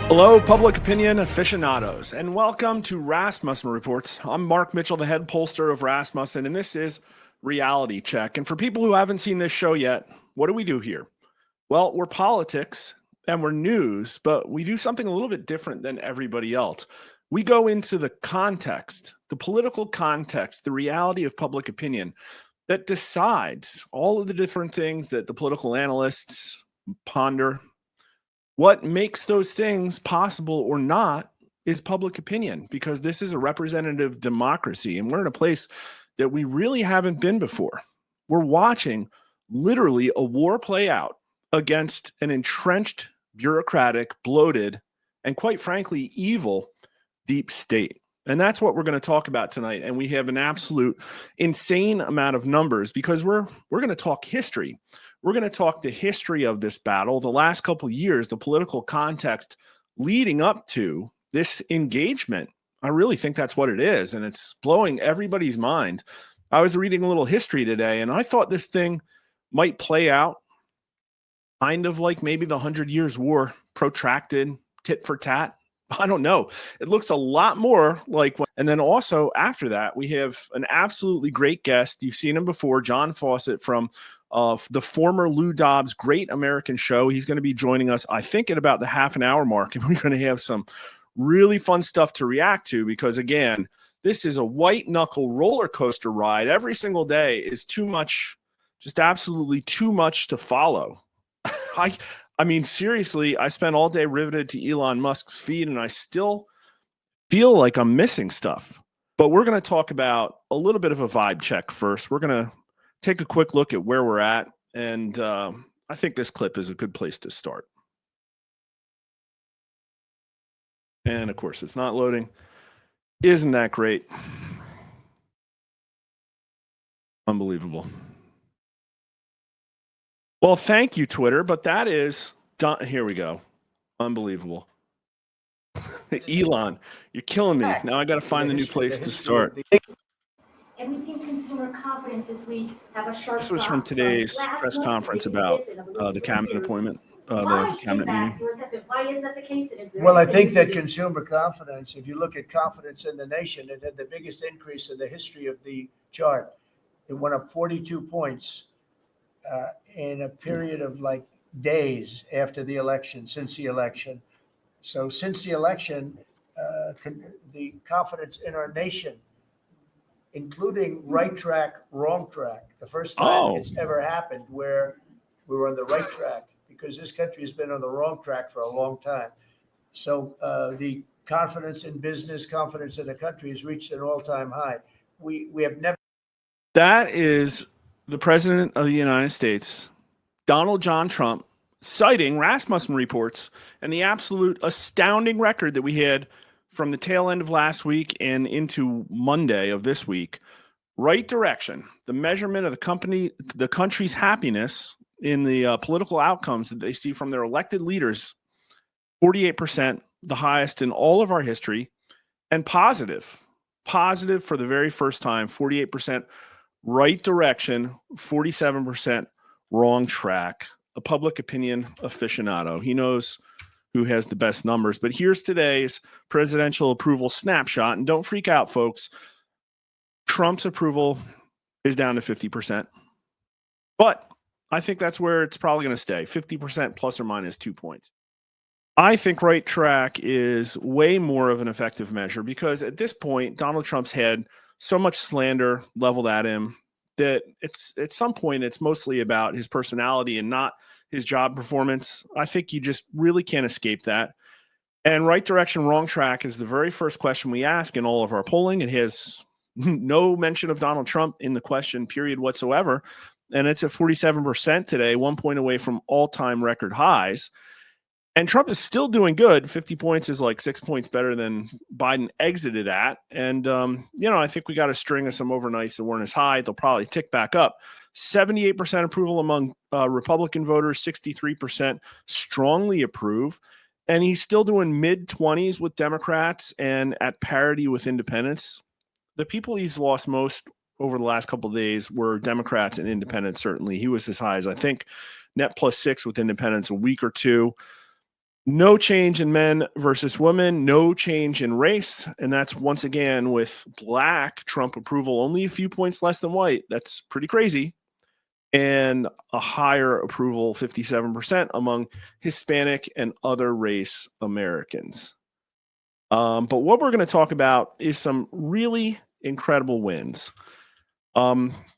Hello, public opinion aficionados, and welcome to Rasmussen Reports. I'm Mark Mitchell, the head pollster of Rasmussen, and this is Reality Check. And for people who haven't seen this show yet, what do we do here? Well, we're politics and we're news, but we do something a little bit different than everybody else. We go into the context, the political context, the reality of public opinion that decides all of the different things that the political analysts ponder. What makes those things possible or not is public opinion, because this is a representative democracy and we're in a place that we really haven't been before. We're watching literally a war play out against an entrenched, bureaucratic, bloated, and quite frankly, evil deep state. And that's what we're going to talk about tonight. And we have an absolute insane amount of numbers because we're going to talk history. We're going to talk the history of this battle, the last couple of years, the political context leading up to this engagement. I really think that's what it is, and it's blowing everybody's mind. I was reading a little history today, and I thought this thing might play out kind of like maybe the 100 Years' War, protracted, tit for tat. I don't know. It looks a lot more like, and then also after that, we have an absolutely great guest. You've seen him before, John Fawcett from the former Lou Dobbs Great American Show. He's going to be joining us, I think, at about the half an hour mark, and we're going to have some really fun stuff to react to because, again, this is a white knuckle roller coaster ride. Every single day is too much, just absolutely too much to follow. I mean, seriously, I spent all day riveted to Elon Musk's feed, and I still feel like I'm missing stuff. But we're going to talk about a little bit of a vibe check first. We're going to take a quick look at where we're at, and I think this clip is a good place to start. And, of course, it's not loading. Isn't that great? Unbelievable. Well, thank you, Twitter, but that is done. Here we go. Unbelievable. Elon, you're killing me. Now I got to find the new place to start. And we've seen consumer confidence this week have a sharp This was from today's press conference about the cabinet appointment, the cabinet meeting. Why is that the case? Well, I think that consumer confidence, if you look at confidence in the nation, it had the biggest increase in the history of the chart. It went up 42 points in a period of like days after the election, since the election. So since the election, the confidence in our nation, including right track, wrong track, the first time it's ever happened where we were on the right track, because this country has been on the wrong track for a long time. So the confidence in business, confidence in the country has reached an all-time high. We have never. That is the President of the United States, Donald John Trump, citing Rasmussen reports and the absolute astounding record that we had from the tail end of last week and into Monday of this week. Right direction, the measurement of the country's happiness in the political outcomes that they see from their elected leaders, 48%, the highest in all of our history, and positive for the very first time, 48% right direction, 47% wrong track. A public opinion aficionado. He knows who has the best numbers. But here's today's presidential approval snapshot. And don't freak out, folks. Trump's approval is down to 50%. But I think that's where it's probably going to stay, 50% plus or minus 2 points. I think right track is way more of an effective measure because at this point, Donald Trump's had so much slander leveled at him that it's at some point it's mostly about his personality and not his job performance. I think you just really can't escape that. And right direction, wrong track is the very first question we ask in all of our polling. It has no mention of Donald Trump in the question, period, whatsoever. And it's at 47% today, 1 point away from all-time record highs. And Trump is still doing good. 50 points is like 6 points better than Biden exited at. And, I think we got a string of some overnights that weren't as high. They'll probably tick back up. 78% approval among Republican voters, 63% strongly approve. And he's still doing mid-20s with Democrats and at parity with independents. The people he's lost most over the last couple of days were Democrats and independents, certainly. He was as high as, I think, net +6 with independents a week or two. No change in men versus women, no change in race. And that's once again with black Trump approval only a few points less than white. That's pretty crazy. And a higher approval, 57%, among Hispanic and other race Americans. But what we're going to talk about is some really incredible wins.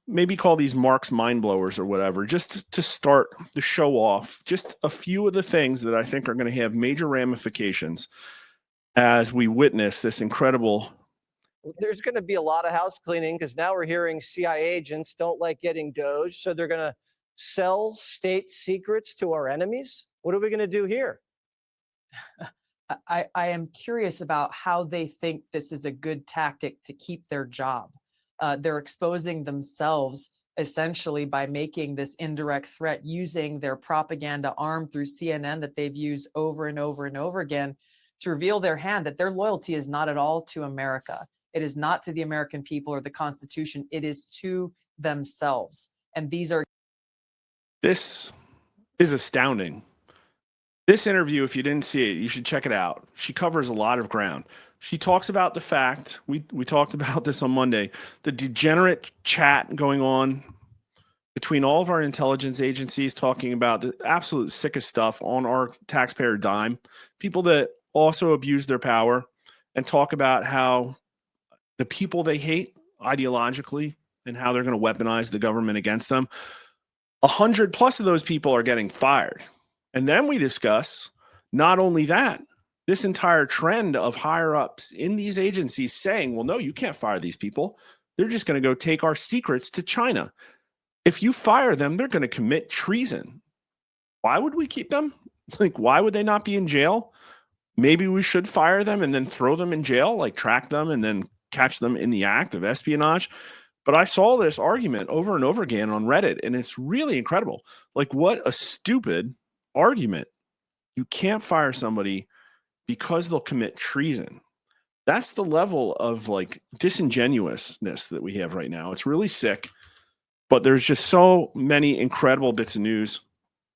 Maybe call these Mark's mind blowers or whatever, just to start the show off. Just a few of the things that I think are going to have major ramifications as we witness this incredible. There's going to be a lot of house cleaning because now we're hearing CIA agents don't like getting Doge, so they're going to sell state secrets to our enemies. What are we going to do here? I am curious about how they think this is a good tactic to keep their job. They're exposing themselves essentially by making this indirect threat using their propaganda arm through CNN that they've used over and over and over again to reveal their hand that their loyalty is not at all to America. It is not to the American people or the Constitution. It is to themselves. And these are. This is astounding. This interview, if you didn't see it, you should check it out. She covers a lot of ground. She talks about the fact, we talked about this on Monday, the degenerate chat going on between all of our intelligence agencies talking about the absolute sickest stuff on our taxpayer dime. People that also abuse their power and talk about how the people they hate ideologically and how they're going to weaponize the government against them. 100+ of those people are getting fired. And then we discuss not only that, this entire trend of higher ups in these agencies saying, well, no, you can't fire these people. They're just going to go take our secrets to China. If you fire them, they're going to commit treason. Why would we keep them? Like, why would they not be in jail? Maybe we should fire them and then throw them in jail, like track them and then catch them in the act of espionage. But I saw this argument over and over again on Reddit, and it's really incredible. Like, what a stupid argument. You can't fire somebody because they'll commit treason. That's the level of like disingenuousness that we have right now. It's really sick, but there's just so many incredible bits of news.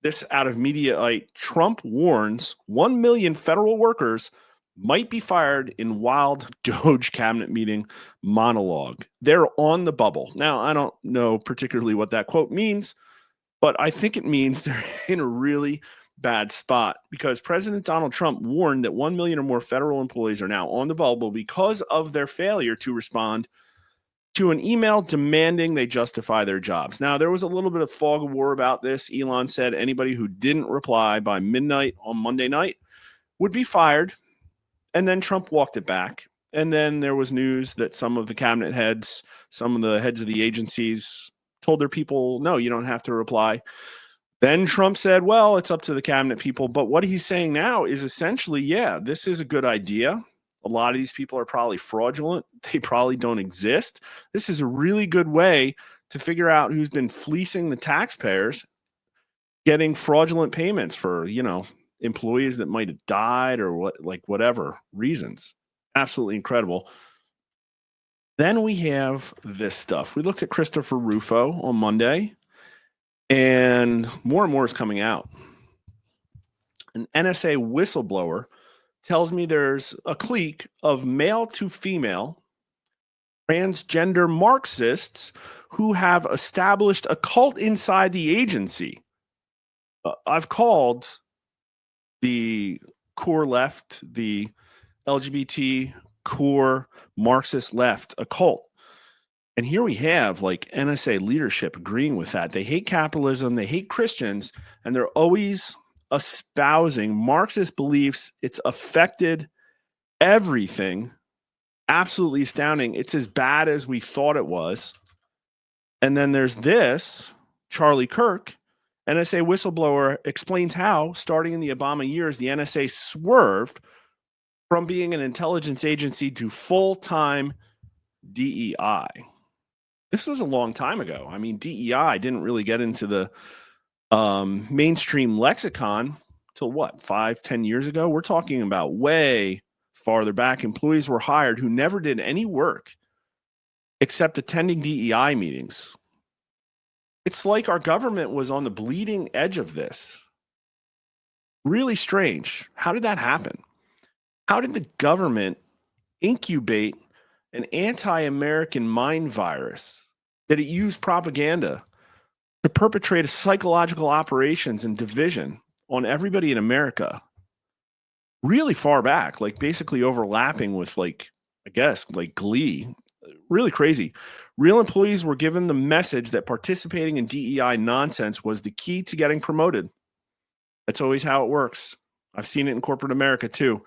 This out of Mediaite, Trump warns 1 million federal workers might be fired in wild Doge cabinet meeting monologue. They're on the bubble. Now, I don't know particularly what that quote means, but I think it means they're in a really bad spot because President Donald Trump warned that 1 million or more federal employees are now on the bubble because of their failure to respond to an email demanding they justify their jobs. Now, there was a little bit of fog of war about this. Elon said anybody who didn't reply by midnight on Monday night would be fired. And then Trump walked it back. And then there was news that some of the cabinet heads, some of the heads of the agencies told their people, no, you don't have to reply. Then Trump said, well, it's up to the cabinet people. But what he's saying now is essentially, yeah, this is a good idea. A lot of these people are probably fraudulent. They probably don't exist. This is a really good way to figure out who's been fleecing the taxpayers, getting fraudulent payments for, employees that might have died or whatever reasons. Absolutely incredible. Then we have this stuff. We looked at Christopher Rufo on Monday, and more is coming out. An NSA whistleblower tells me there's a clique of male to female transgender Marxists who have established a cult inside the agency. I've called the core left, the LGBT core Marxist left, a cult. And here we have like NSA leadership agreeing with that. They hate capitalism, they hate Christians, and they're always espousing Marxist beliefs. It's affected everything. Absolutely astounding. It's as bad as we thought it was. And then there's this, Charlie Kirk, NSA whistleblower, explains how, starting in the Obama years, the NSA swerved from being an intelligence agency to full-time DEI. This was a long time ago. I mean, DEI didn't really get into the mainstream lexicon till 5-10 years ago? We're talking about way farther back. Employees were hired who never did any work except attending DEI meetings. It's like our government was on the bleeding edge of this. Really strange. How did that happen? How did the government incubate an anti-American mind virus that it used propaganda to perpetrate psychological operations and division on everybody in America really far back, like basically overlapping with like, I guess, like Glee. Really crazy. Real employees were given the message that participating in DEI nonsense was the key to getting promoted. That's always how it works. I've seen it in corporate America too.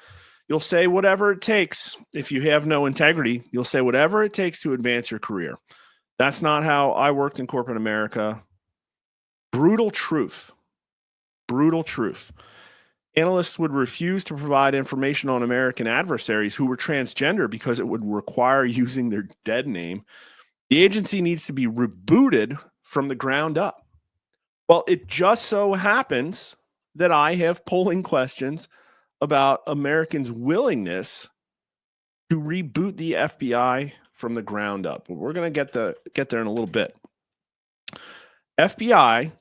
You'll say whatever it takes. If you have no integrity, you'll say whatever it takes to advance your career. That's not how I worked in corporate America. Brutal truth. Brutal truth. Analysts would refuse to provide information on American adversaries who were transgender because it would require using their dead name. The agency needs to be rebooted from the ground up. Well, it just so happens that I have polling questions about Americans' willingness to reboot the FBI from the ground up. But we're going to get there in a little bit. FBI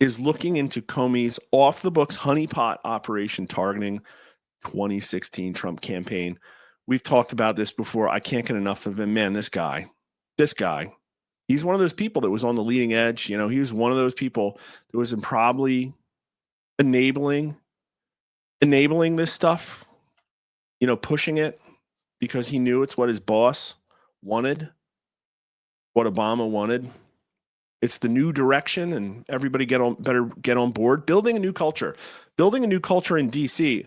is looking into Comey's off-the-books honeypot operation targeting 2016 Trump campaign. We've talked about this before. I can't get enough of him. Man, this guy, he's one of those people that was on the leading edge. You know, he was one of those people that was probably enabling this stuff, you know, pushing it because he knew it's what his boss wanted, what Obama wanted. It's the new direction, and everybody better get on board. Building a new culture in DC.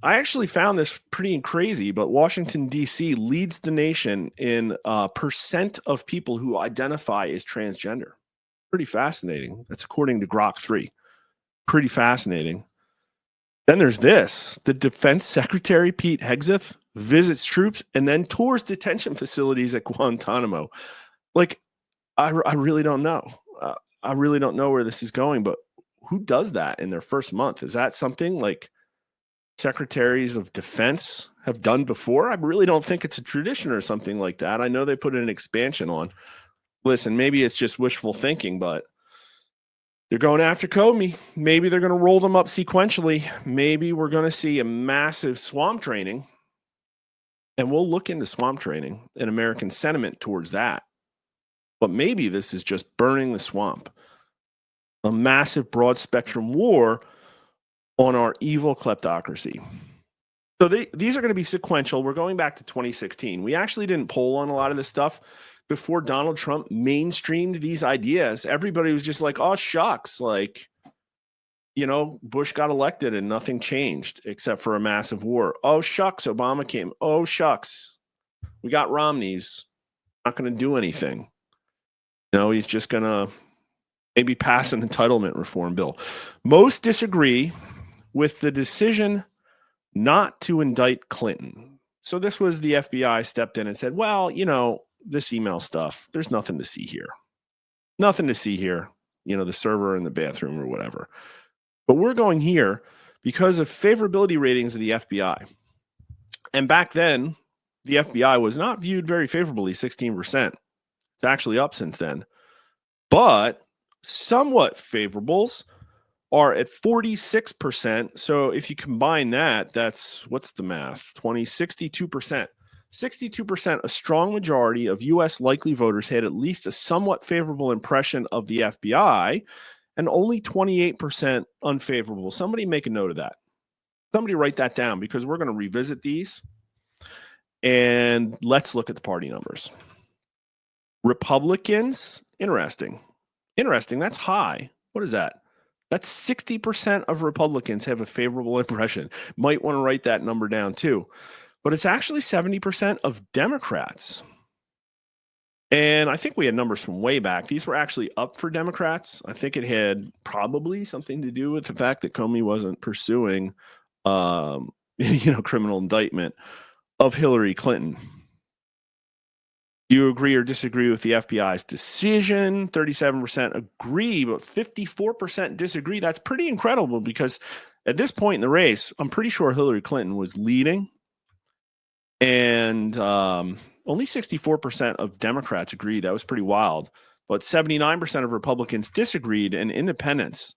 I actually found this pretty crazy, but Washington, D.C. leads the nation in percent of people who identify as transgender. Pretty fascinating. That's according to Grok 3. Pretty fascinating. Then there's this. The Defense Secretary, Pete Hegseth, visits troops and then tours detention facilities at Guantanamo. Like, I really don't know. I really don't know where this is going, but who does that in their first month? Is that something like secretaries of defense have done before? I really don't think it's a tradition or something like that. I know they put an expansion on. Listen, maybe it's just wishful thinking, but they're going after Comey. Maybe they're going to roll them up sequentially. Maybe we're going to see a massive swamp training, and we'll look into swamp training and American sentiment towards that. But maybe this is just burning the swamp. A massive broad spectrum war on our evil kleptocracy. So these are going to be sequential. We're going back to 2016. We actually didn't poll on a lot of this stuff before Donald Trump mainstreamed these ideas. Everybody was just like, oh, shucks. Like, you know, Bush got elected and nothing changed except for a massive war. Oh, shucks. Obama came. Oh, shucks. We got Romney's not going to do anything. You know, he's just going to maybe pass an entitlement reform bill. Most disagree with the decision not to indict Clinton. So this was the FBI stepped in and said, well, you know, this email stuff, there's nothing to see here. Nothing to see here. You know, the server in the bathroom or whatever. But we're going here because of favorability ratings of the FBI. And back then, the FBI was not viewed very favorably, 16%. It's actually up since then. But somewhat favorables are at 46%. So if you combine that, that's, what's the math? 62%. 62%, a strong majority of U.S. likely voters had at least a somewhat favorable impression of the FBI, and only 28% unfavorable. Somebody make a note of that. Somebody write that down, because we're going to revisit these. And let's look at the party numbers. Republicans, interesting. That's high. What is that? That's 60% of Republicans have a favorable impression. Might want to write that number down too. But it's actually 70% of Democrats. And I think we had numbers from way back. These were actually up for Democrats. I think it had probably something to do with the fact that Comey wasn't pursuing, criminal indictment of Hillary Clinton. Do you agree or disagree with the FBI's decision? 37% agree, but 54% disagree. That's pretty incredible, because at this point in the race, I'm pretty sure Hillary Clinton was leading, and only 64% of Democrats agreed. That was pretty wild. But 79% of Republicans disagreed, and independents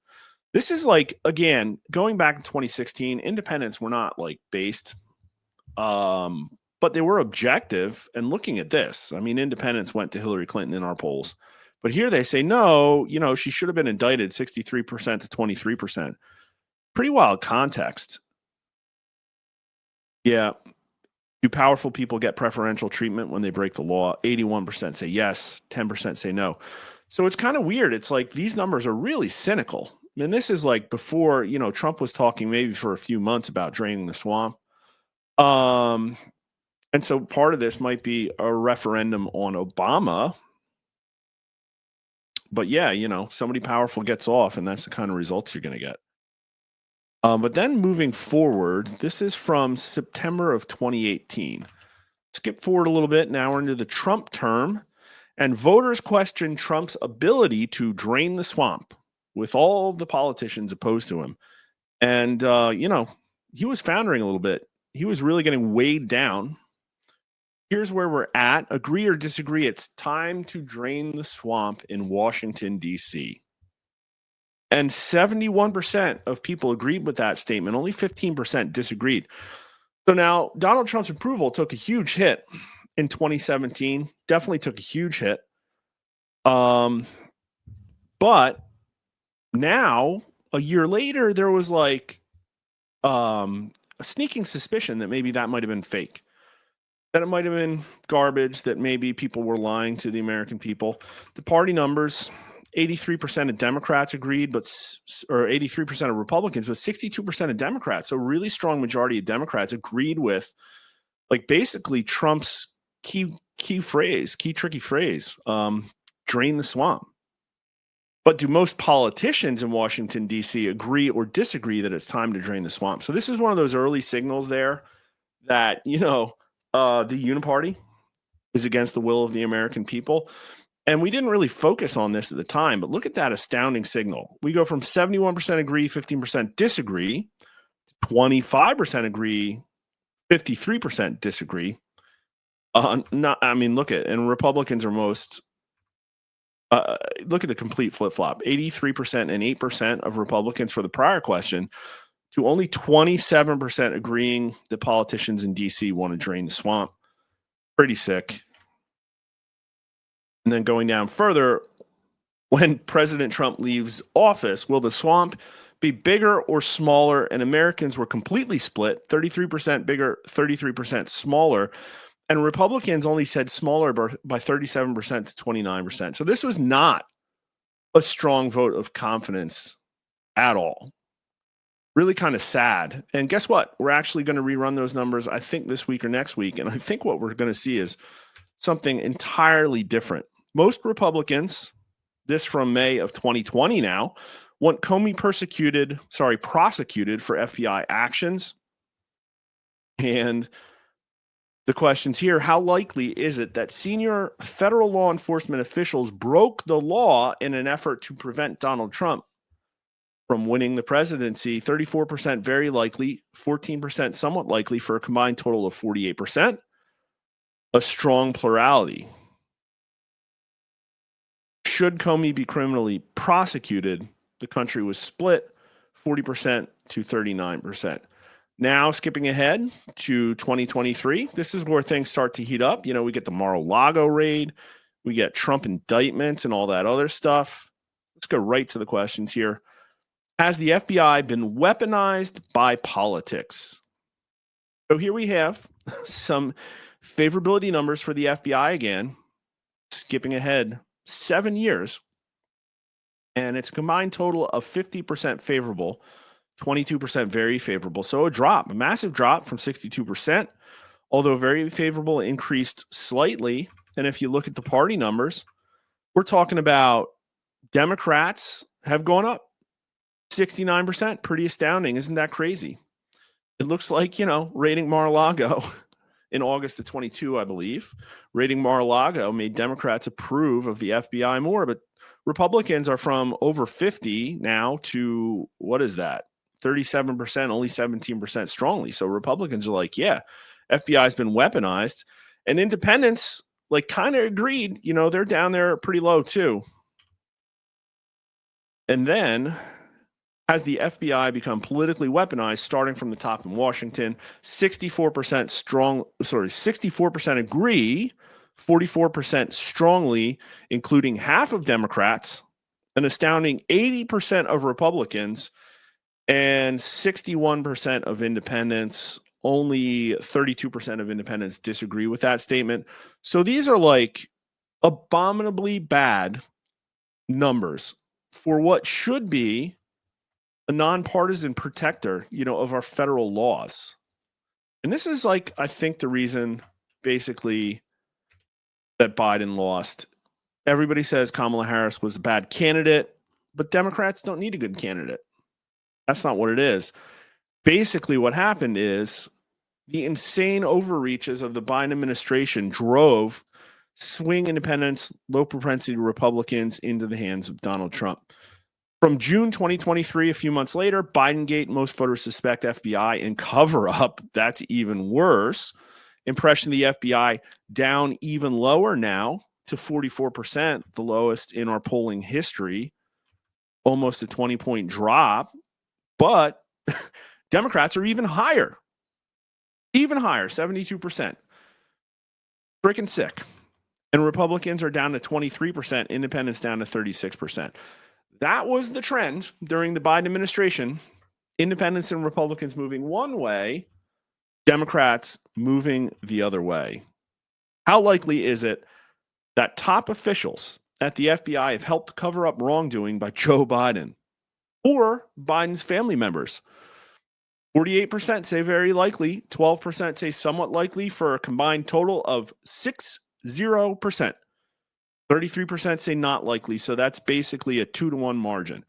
This is like, again, going back in 2016, independents were not like based, but they were objective. And looking at this, I mean, independents went to Hillary Clinton in our polls, but here they say, no, she should have been indicted 63% to 23%. Pretty wild context. Yeah. Do powerful people get preferential treatment when they break the law? 81% say yes, 10% say no. So it's kind of weird. It's like these numbers are really cynical. I mean, this is like before, Trump was talking maybe for a few months about draining the swamp. And so part of this might be a referendum on Obama. But yeah, somebody powerful gets off, and that's the kind of results you're going to get. But then moving forward, this is from September of 2018. Skip forward a little bit. Now we're into the Trump term, and voters question Trump's ability to drain the swamp with all the politicians opposed to him. And, he was foundering a little bit. He was really getting weighed down. Here's where we're at. Agree or disagree, it's time to drain the swamp in Washington, D.C. And 71% of people agreed with that statement. Only 15% disagreed. So now Donald Trump's approval took a huge hit in 2017. Definitely took a huge hit. But now, a year later, there was like a sneaking suspicion that maybe that might have been fake. That it might have been garbage, that maybe people were lying to the American people. The party numbers, 83% of Democrats agreed, or 83% of Republicans, but 62% of Democrats, so a really strong majority of Democrats agreed with, like, basically Trump's key tricky phrase, drain the swamp. But do most politicians in Washington, D.C. agree or disagree that it's time to drain the swamp? So this is one of those early signals there that, the Uniparty is against the will of the American people. And we didn't really focus on this at the time, but look at that astounding signal. We go from 71% agree, 15% disagree, 25% agree, 53% disagree. Look and Republicans are most, look at the complete flip-flop. 83% and 8% of Republicans for the prior question to only 27% agreeing that politicians in D.C. want to drain the swamp. Pretty sick. And then going down further, when President Trump leaves office, will the swamp be bigger or smaller? And Americans were completely split, 33% bigger, 33% smaller. And Republicans only said smaller by 37% to 29%. So this was not a strong vote of confidence at all. Really kind of sad. And guess what? We're actually going to rerun those numbers, I think, this week or next week. And I think what we're going to see is something entirely different. Most Republicans, this from May of 2020 now, want Comey prosecuted for FBI actions. And the questions here, how likely is it that senior federal law enforcement officials broke the law in an effort to prevent Donald Trump from winning the presidency? 34% very likely, 14% somewhat likely, for a combined total of 48%. A strong plurality. Should Comey be criminally prosecuted? The country was split 40% to 39%. Now, skipping ahead to 2023, this is where things start to heat up. We get the Mar-a-Lago raid, we get Trump indictments and all that other stuff. Let's go right to the questions here. Has the FBI been weaponized by politics? So here we have some favorability numbers for the FBI again, skipping ahead 7 years. And it's a combined total of 50% favorable, 22% very favorable. So a massive drop from 62%, although very favorable increased slightly. And if you look at the party numbers, we're talking about Democrats have gone up 69%. Pretty astounding. Isn't that crazy? It looks like, raiding Mar-a-Lago in August of 22, I believe. Raiding Mar-a-Lago made Democrats approve of the FBI more, but Republicans are from over 50 now to, what is that? 37%, only 17% strongly. So Republicans are like, yeah, FBI's been weaponized. And independents, kind of agreed, they're down there pretty low too. And then has the FBI become politically weaponized, starting from the top in Washington? 64% agree, 44% strongly, including half of Democrats, an astounding 80% of Republicans, and 61% of independents. Only 32% of independents disagree with that statement. So these are like abominably bad numbers for what should be a nonpartisan protector, of our federal laws. And this is like, I think, the reason basically that Biden lost. Everybody says Kamala Harris was a bad candidate, but Democrats don't need a good candidate. That's not what it is. Basically, what happened is the insane overreaches of the Biden administration drove swing independents, low propensity Republicans into the hands of Donald Trump. From June 2023, a few months later, Bidengate, most voters suspect FBI and cover up. That's even worse. Impression of the FBI down even lower now to 44%, the lowest in our polling history, almost a 20-point drop. But Democrats are even higher, 72%. Freaking sick. And Republicans are down to 23%, independents down to 36%. That was the trend during the Biden administration. Independents and Republicans moving one way, Democrats moving the other way. How likely is it that top officials at the FBI have helped cover up wrongdoing by Joe Biden or Biden's family members? 48% say very likely, 12% say somewhat likely, for a combined total of 60%. 33% say not likely, so that's basically a 2-to-1 margin.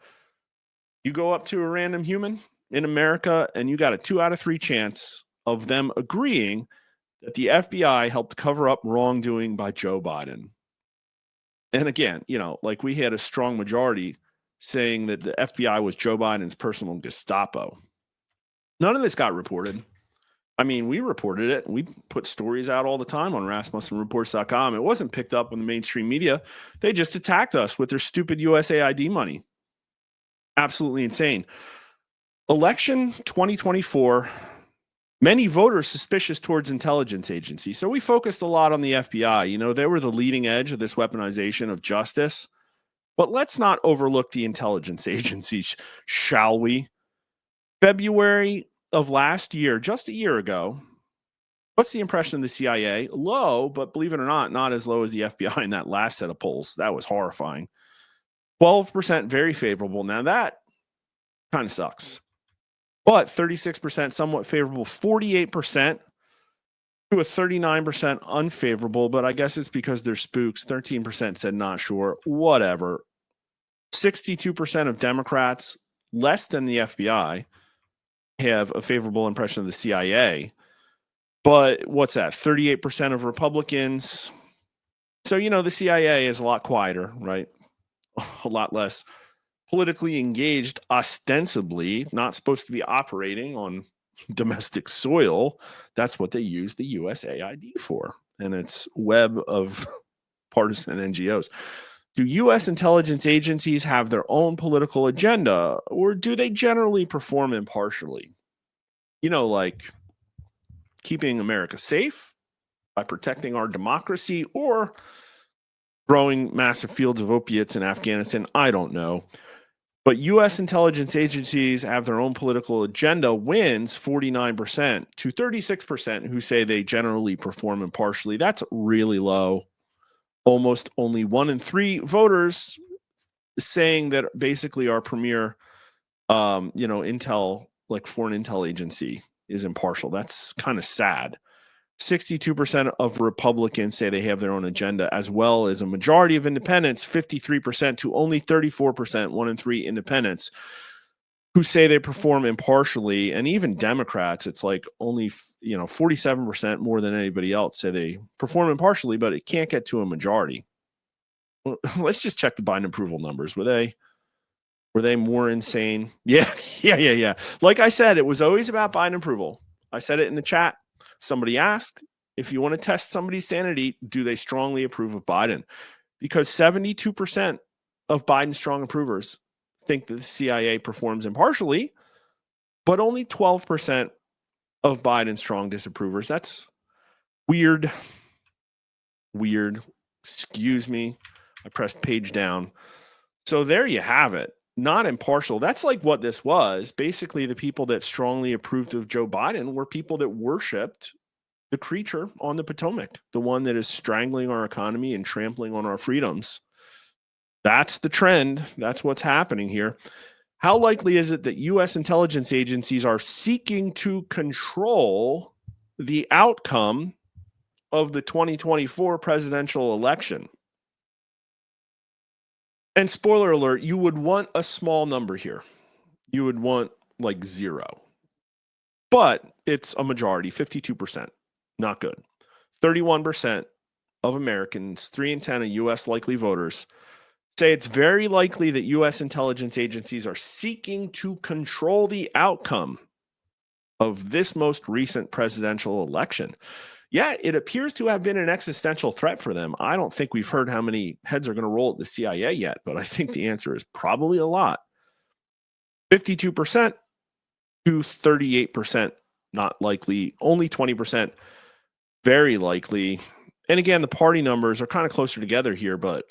You go up to a random human in America, and you got a 2 out of 3 chance of them agreeing that the FBI helped cover up wrongdoing by Joe Biden. And again, like we had a strong majority saying that the FBI was Joe Biden's personal Gestapo. None of this got reported. I mean, we reported it. We put stories out all the time on RasmussenReports.com. It wasn't picked up in the mainstream media. They just attacked us with their stupid USAID money. Absolutely insane. Election 2024, many voters suspicious towards intelligence agencies. So we focused a lot on the FBI. They were the leading edge of this weaponization of justice. But let's not overlook the intelligence agencies, shall we? February of last year, just a year ago, what's the impression of the CIA? Low, but believe it or not as low as the FBI in that last set of polls. That was horrifying. 12% very favorable. Now that kind of sucks. But 36% somewhat favorable, 48% to a 39% unfavorable, but I guess it's because they're spooks. 13% said not sure, whatever. 62% of Democrats, less than the FBI, have a favorable impression of the CIA. But what's that? 38% of Republicans. So, the CIA is a lot quieter, right? A lot less politically engaged, ostensibly, not supposed to be operating on domestic soil. That's what they use the USAID for, and its web of partisan NGOs. Do U.S. intelligence agencies have their own political agenda, or do they generally perform impartially? Like keeping America safe by protecting our democracy, or growing massive fields of opiates in Afghanistan? I don't know. But U.S. intelligence agencies have their own political agenda wins 49% to 36% who say they generally perform impartially. That's really low. Almost only 1 in 3 voters saying that basically our premier, intel, like foreign intel agency, is impartial. That's kind of sad. 62% of Republicans say they have their own agenda, as well as a majority of independents, 53% to only 34%, 1 in 3 independents, who say they perform impartially. And even Democrats, it's like only 47% more than anybody else say they perform impartially, but it can't get to a majority. Well, let's just check the Biden approval numbers. Were they more insane? Yeah. Like I said, it was always about Biden approval. I said it in the chat. Somebody asked, if you want to test somebody's sanity, do they strongly approve of Biden? Because 72% of Biden's strong approvers think that the CIA performs impartially, but only 12% of Biden's strong disapprovers. That's weird. Weird. Excuse me. I pressed page down. So there you have it. Not impartial. That's like what this was. Basically, the people that strongly approved of Joe Biden were people that worshiped the creature on the Potomac, the one that is strangling our economy and trampling on our freedoms. That's the trend. That's what's happening here. How likely is it that U.S. intelligence agencies are seeking to control the outcome of the 2024 presidential election? And spoiler alert, you would want a small number here. You would want like 0. But it's a majority, 52%. Not good. 31% of Americans, 3 in 10 of U.S. likely voters, say it's very likely that U.S. intelligence agencies are seeking to control the outcome of this most recent presidential election. Yeah, it appears to have been an existential threat for them. I don't think we've heard how many heads are going to roll at the CIA yet, but I think the answer is probably a lot. 52% to 38% not likely, only 20% very likely. And again, the party numbers are kind of closer together here, but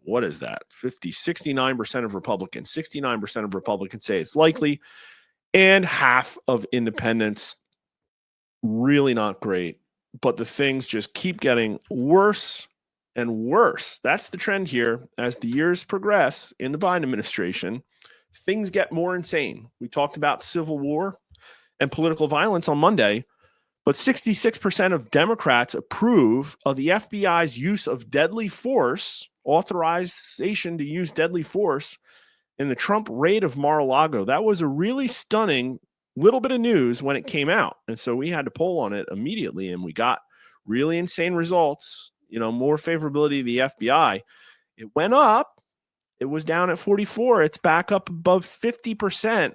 what is that? 69% of Republicans, 69% of Republicans say it's likely, and half of independents. Really not great, but the things just keep getting worse and worse. That's the trend here. As the years progress in the Biden administration, things get more insane. We talked about civil war and political violence on Monday, but 66% of Democrats approve of the FBI's use of deadly force, authorization to use deadly force in the Trump raid of Mar-a-Lago. That was a really stunning little bit of news when it came out. And so we had to poll on it immediately, and we got really insane results, more favorability of the FBI. It went up. It was down at 44. It's back up above 50%.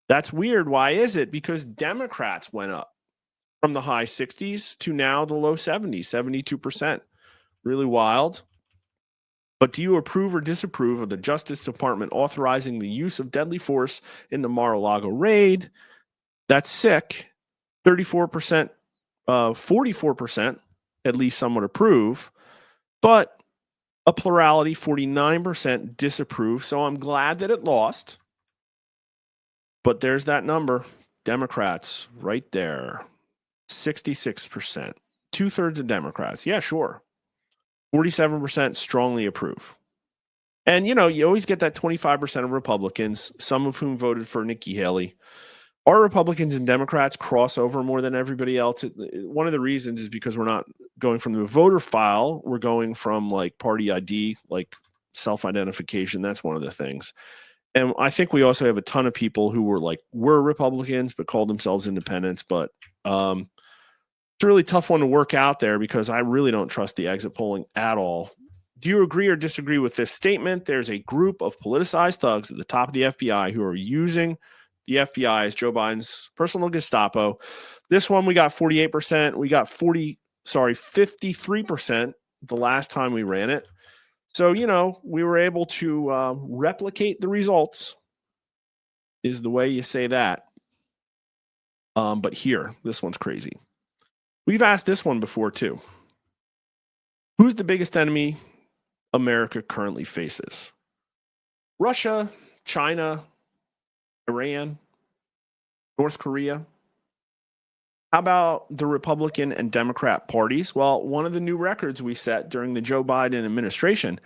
That's weird. Why is it? Because Democrats went up from the high 60s to now the low 70s, 72%. Really wild. But do you approve or disapprove of the Justice Department authorizing the use of deadly force in the Mar-a-Lago raid? That's sick. 34%, 44%, at least some would approve. But a plurality, 49% disapprove. So I'm glad that it lost. But there's that number. Democrats right there. 66%. 2/3 of Democrats. Yeah, sure. 47% strongly approve. And, you always get that 25% of Republicans, some of whom voted for Nikki Haley. Our Republicans and Democrats cross over more than everybody else. One of the reasons is because we're not going from the voter file. We're going from like party ID, like self-identification. That's one of the things. And I think we also have a ton of people who were Republicans but called themselves independents. But it's a really tough one to work out there because I really don't trust the exit polling at all. Do you agree or disagree with this statement? There's a group of politicized thugs at the top of the FBI who are using the FBI as Joe Biden's personal Gestapo. This one, we got 48%. We got 53% the last time we ran it. So, we were able to replicate the results is the way you say that. But here, this one's crazy. We've asked this one before, too. Who's the biggest enemy America currently faces? Russia, China, Iran, North Korea? How about the Republican and Democrat parties? Well, one of the new records we set during the Joe Biden administration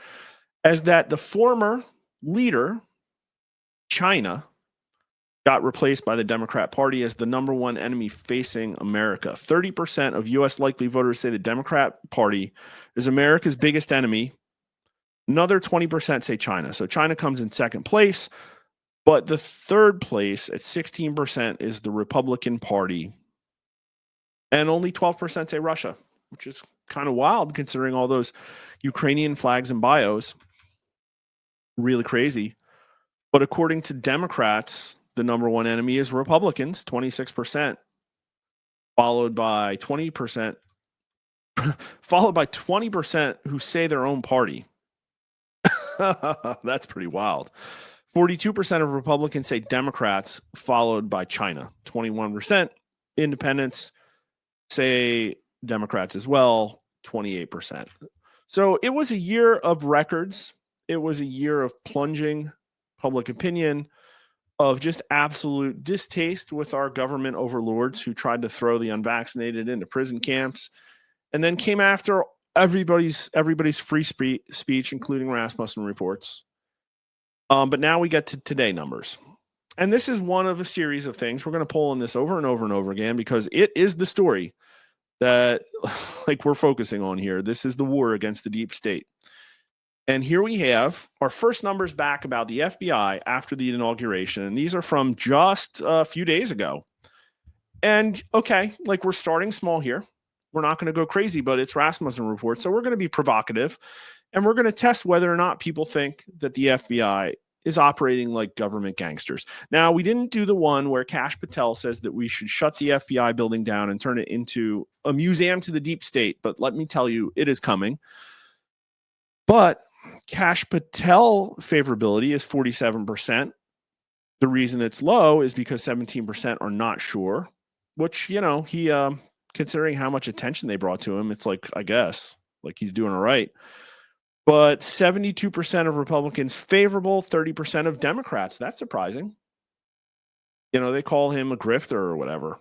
is that the former leader, China, got replaced by the Democrat Party as the number one enemy facing America. 30% of U.S. likely voters say the Democrat Party is America's biggest enemy. Another 20% say China. So China comes in second place, but the third place at 16% is the Republican Party. And only 12% say Russia, which is kind of wild considering all those Ukrainian flags and bios. Really crazy. But according to Democrats, the number one enemy is Republicans, 26%, followed by 20%, who say their own party. That's pretty wild. 42% of Republicans say Democrats, followed by China. 21% independents say Democrats as well, 28%. So it was a year of records. It was a year of plunging public opinion, of just absolute distaste with our government overlords who tried to throw the unvaccinated into prison camps and then came after everybody's free speech, including Rasmussen reports. But now we get to today numbers. And this is one of a series of things. We're going to pull on this over and over and over again because it is the story that like we're focusing on here. This is the war against the deep state. And here we have our first numbers back about the FBI after the inauguration. And these are from just a few days ago. And okay, like we're starting small here. We're not going to go crazy, but it's Rasmussen report. So we're going to be provocative and we're going to test whether or not people think that the FBI is operating like government gangsters. Now, we didn't do the one where Kash Patel says that we should shut the FBI building down and turn it into a museum to the deep state. But let me tell you, it is coming. But Kash Patel favorability is 47%. The reason it's low is because 17% are not sure, which, you know, he, considering how much attention they brought to him, it's like, I guess, like he's doing all right. But 72% of Republicans favorable, 30% of Democrats. That's surprising. You know, they call him a grifter or whatever.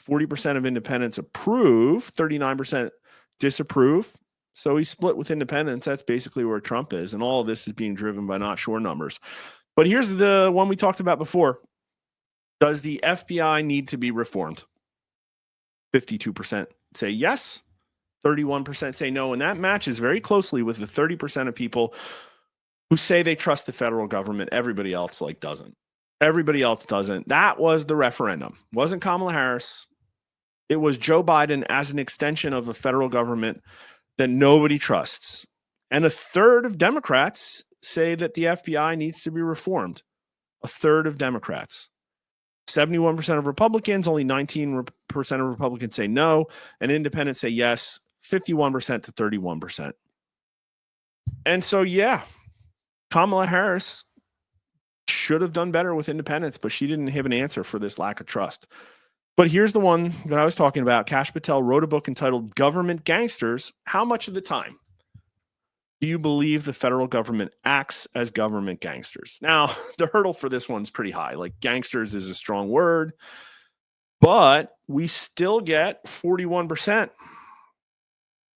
40% of independents approve, 39% disapprove. So he's split with independents. That's basically where Trump is. And all of this is being driven by not sure numbers. But here's the one we talked about before. Does the FBI need to be reformed? 52% say yes. 31% say no. And that matches very closely with the 30% of people who say they trust the federal government. Everybody else doesn't. Everybody else doesn't. That was the referendum. It wasn't Kamala Harris. It was Joe Biden as an extension of a federal government that nobody trusts. And a third of Democrats say that the FBI needs to be reformed. A third of Democrats. 71% of Republicans, only 19% of Republicans say no, and independents say yes, 51% to 31%. And so, yeah, Kamala Harris should have done better with independents, but she didn't have an answer for this lack of trust. But here's the one that I was talking about. Kash Patel wrote a book entitled Government Gangsters. How much of the time do you believe the federal government acts as government gangsters? Now, the hurdle for this one's pretty high. Like, gangsters is a strong word, but we still get 41%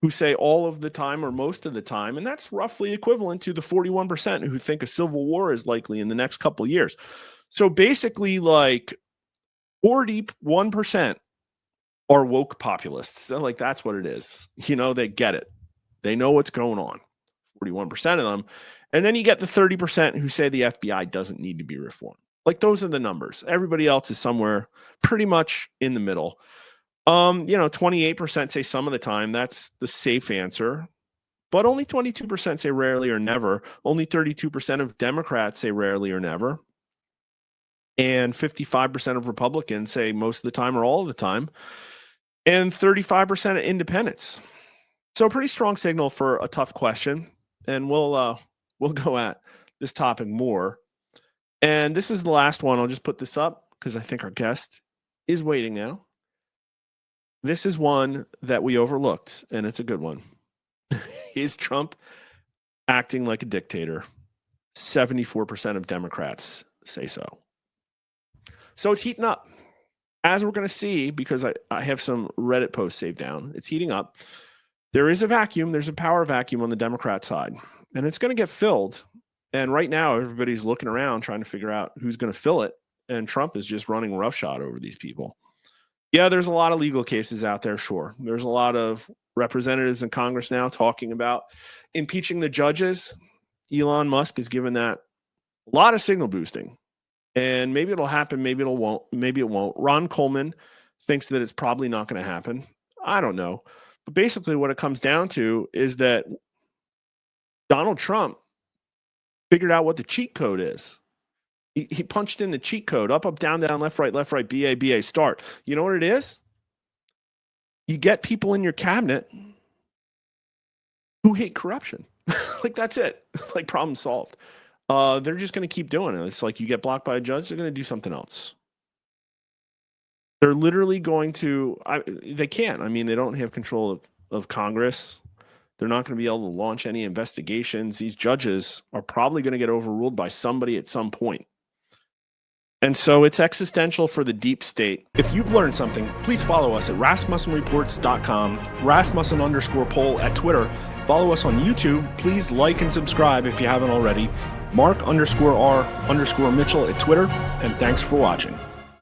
who say all of the time or most of the time. And that's roughly equivalent to the 41% who think a civil war is likely in the next couple of years. So basically, like 41% are woke populists. So like, that's what it is. You know, they get it. They know what's going on. 41% of them. And then you get the 30% who say the FBI doesn't need to be reformed. Like, those are the numbers. Everybody else is somewhere pretty much in the middle. 28% say some of the time. That's the safe answer. But only 22% say rarely or never. Only 32% of Democrats say rarely or never. And 55% of Republicans say most of the time or all of the time. And 35% of independents. So a pretty strong signal for a tough question. And we'll go at this topic more. And this is the last one. I'll just put this up because I think our guest is waiting now. This is one that we overlooked, and it's a good one. Is Trump acting like a dictator? 74% of Democrats say so. So it's heating up. As we're going to see, because I have some Reddit posts saved down, it's heating up. There is a vacuum. There's a power vacuum on the Democrat side, and it's going to get filled. And right now, everybody's looking around trying to figure out who's going to fill it. And Trump is just running roughshod over these people. Yeah, there's a lot of legal cases out there, sure. There's a lot of representatives in Congress now talking about impeaching the judges. Elon Musk has given that a lot of signal boosting. And maybe it'll happen, maybe it won't, maybe it won't. Ron Coleman thinks that it's probably not going to happen. I don't know. But basically what it comes down to is that Donald Trump figured out what the cheat code is. He punched in the cheat code, up, down, left, right, BA, start. You know what it is? You get people in your cabinet who hate corruption. Like, that's it. Like, problem solved. They're just going to keep doing it. It's like you get blocked by a judge, they're going to do something else. They're literally going to, they can't. I mean, they don't have control of Congress. They're not going to be able to launch any investigations. These judges are probably going to get overruled by somebody at some point. And so it's existential for the deep state. If you've learned something, please follow us at rasmussenreports.com, Rasmussen_poll at Twitter. Follow us on YouTube. Please like and subscribe if you haven't already. Mark_R_Mitchell at Twitter. And thanks for watching.